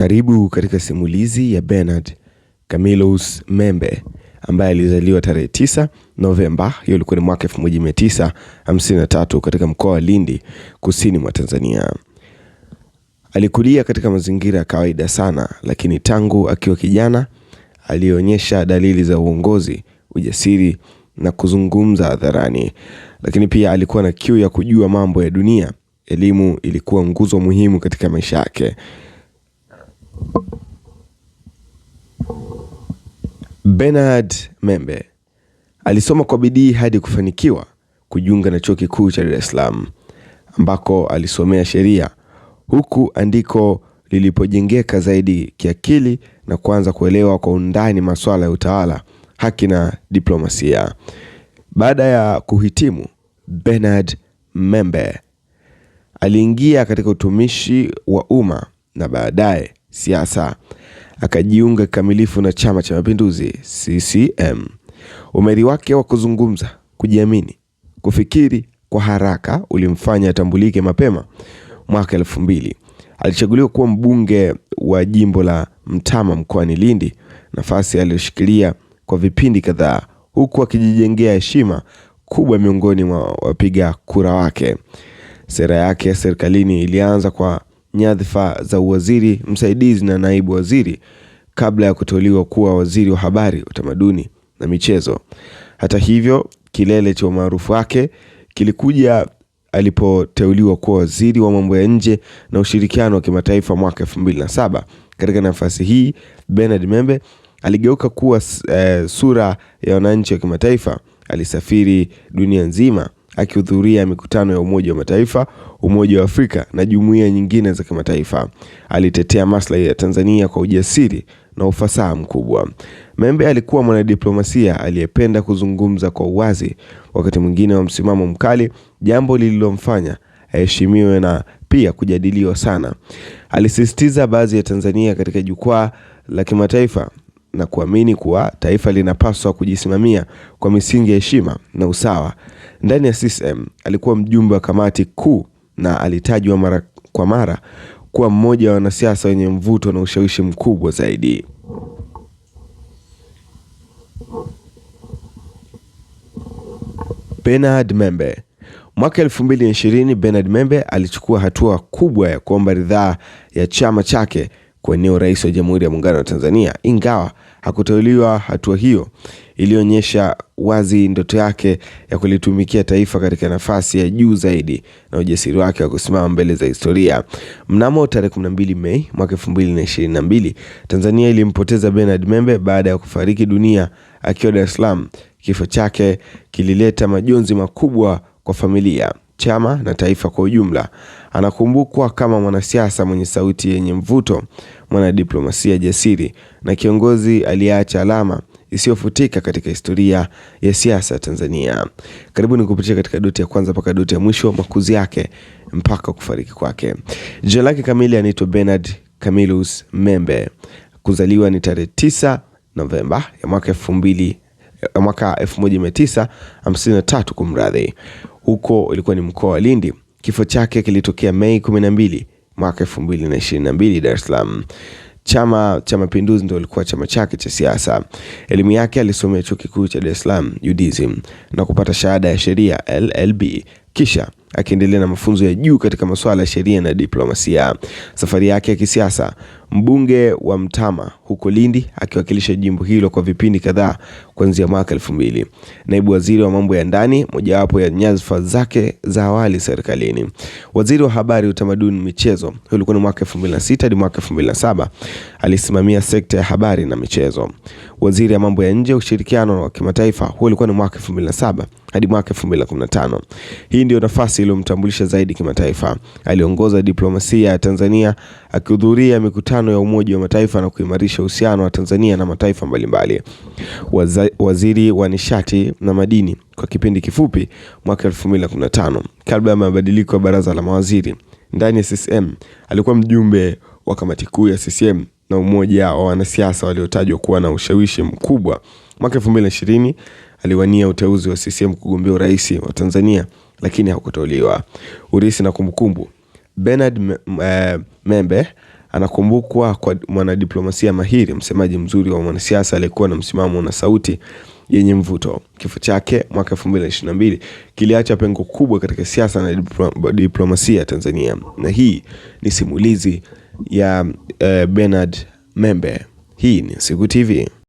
Karibu katika simulizi ya Bernard Camillus Membe ambaye alizaliwa tarehe 9 Novemba, hiyo ilikuwa ni mwaka 1953 katika mkoa wa Lindi, kusini mwa Tanzania. Alikulia katika mazingira ya kawaida sana, lakini tangu akiwa kijana alionyesha dalili za uongozi, ujasiri na kuzungumza hadharani. Lakini pia alikuwa na kiu ya kujua mambo ya dunia. Elimu ilikuwa nguzo muhimu katika maisha yake. Bernard Membe alisoma kwa bidii hadi kufanikiwa kujiunga na Chuo Kikuu cha Dar es Salaam ambako alisomea sheria, huku andiko lilipojengeka zaidi kiakili na kuanza kuelewa kwa undani masuala ya utawala, haki na diplomasia. Baada ya kuhitimu, Bernard Membe aliingia katika utumishi wa umma na baadaye siasa. Akajiunga kikamilifu na Chama cha Mapinduzi CCM. Umahiri wake wa kuzungumza, kujiamini, kufikiri kwa haraka ulimfanya atambulike mapema. Mwaka 2000 alichaguliwa kuwa mbunge wa jimbo la Mtama mkoani Lindi, nafasi aliyoshikilia kwa vipindi kadhaa, huku akijijengea heshima kubwa miongoni mwa wapiga kura wake. Sera yake ya serikalini ilianza kwa nyadhifa za uwaziri msaidizi na naibu waziri kabla ya kuteuliwa kuwa waziri wa habari, utamaduni na michezo. Hata hivyo, kilele cha umaarufu wake kilikuja alipoteuliwa kuwa waziri wa mambo ya nje na ushirikiano wa kimataifa mwaka 2007. Katika nafasi hii, Bernard Membe aligeuka kuwa sura ya wananchi wa kimataifa. Alisafiri dunia nzima akihudhuria mikutano ya Umoja wa Mataifa, Umoja wa Afrika na jumuiya nyingine za kimataifa. Alitetea maslahi ya Tanzania kwa ujasiri na ufasaha mkubwa. Membe alikuwa mwanadiplomasia aliyependa kuzungumza kwa uwazi, wakati mwingine wa msimamo mkali, jambo lililomfanya aheshimiwe na pia kujadiliwa sana. Alisisitiza baadhi ya Tanzania katika jukwaa la kimataifa na kuamini kuwa taifa linapaswa kujisimamia kwa misingi ya heshima na usawa. Ndani ya CCM alikuwa mjumbe wa kamati kuu na alitajwa mara kwa mara kuwa mmoja wa wanasiasa wenye mvuto na ushawishi mkubwa zaidi. Bernard Membe. Mwaka 2020 Bernard Membe alichukua hatua kubwa ya kuomba ridhaa ya chama chake kwa eneo rais wa Jamhuri ya Muungano wa Tanzania. Ingawa hakuteuliwa, hatua hiyo ilionyesha wazi ndoto yake ya kulitumikia taifa katika nafasi ya juu zaidi na ujasiri wake wa kusimama mbele za historia. Mnamo tarehe 12 Mei mwaka 2022, Tanzania ilimpoteza Bernard Membe baada ya kufariki dunia akiwa Dar es Salaam. Kifo chake kilileta majonzi makubwa kwa familia, chama na taifa kwa ujumla. Anakumbukwa kama mwanasiasa mwenye sauti yenye mvuto, mwanadiplomasia jasiri na kiongozi aliyeacha alama isiyofutika katika historia ya siasa Tanzania. Karibu nikupitia katika doti ya kwanza mpaka doti ya mwisho, makuzi yake mpaka kufariki kwake. Jina lake kamili anaitwa Bernard Camillus Membe. Kuzaliwa ni tarehe 9 Novemba ya mwaka 1953 kumradhi. Huko ilikuwa ni mkoa wa Lindi. Kifo chake kilitokea Mei 12 mwaka 2022 Dar es Salaam. Chama cha Mapinduzi ndio ilikuwa chama chake cha siasa. Elimu yake alisomea Chuo Kikuu cha Dar es Salaam UDSM na kupata shahada ya sheria LLB, kisha akiendelea na mafunzo ya juu katika masuala ya sheria na diplomasia. Safari yake ya kisiasa: mbunge wa Mtama huko Lindi akiwakilisha jimbo hilo kwa vipindi kadhaa kuanzia mwaka 2000. Naibu waziri wa mambo ya ndani, mojawapo ya nyadhifa zake za awali serikalini. Waziri wa habari, utamaduni, michezo, huo ulikuwa ni mwaka 2006 hadi mwaka 2007. Alisimamia sekta ya habari na michezo. Waziri wa mambo ya nje, ushirikiano wa kimataifa, huo ulikuwa ni mwaka 2007 hadi mwaka 2015. Hii ndio nafasi iliyomtambulisha zaidi kimataifa. Aliongoza diplomasia ya Tanzania akihudhuria mikutano ya Umoja wa Mataifa na kuimarisha uhusiano wa Tanzania na mataifa mbalimbali. Waziri wa nishati na madini kwa kipindi kifupi mwaka 2015 kabla ya mabadiliko ya baraza la mawaziri. Ndani ya CCM alikuwa mjumbe wa kamati kuu ya CCM na umoja wa wanasiasa waliotajwa kuwa na ushawishi mkubwa. Mwaka 2020 aliwania uteuzi wa CCM kugombea urais wa Tanzania, lakini hakuteuliwa. Urithi na kumbukumbu: Bernard Membe Anakumbukwa kwa mwanadiplomasia mahiri, msemaji mzuri wa mwanasiasa aliyekuwa na msimamo na sauti yenye mvuto. Kifo chake mwaka 2022 kiliacha pengo kubwa katika siasa na diplomasia Tanzania. Na hii ni simulizi ya Bernard Membe. Hii ni Siku TV.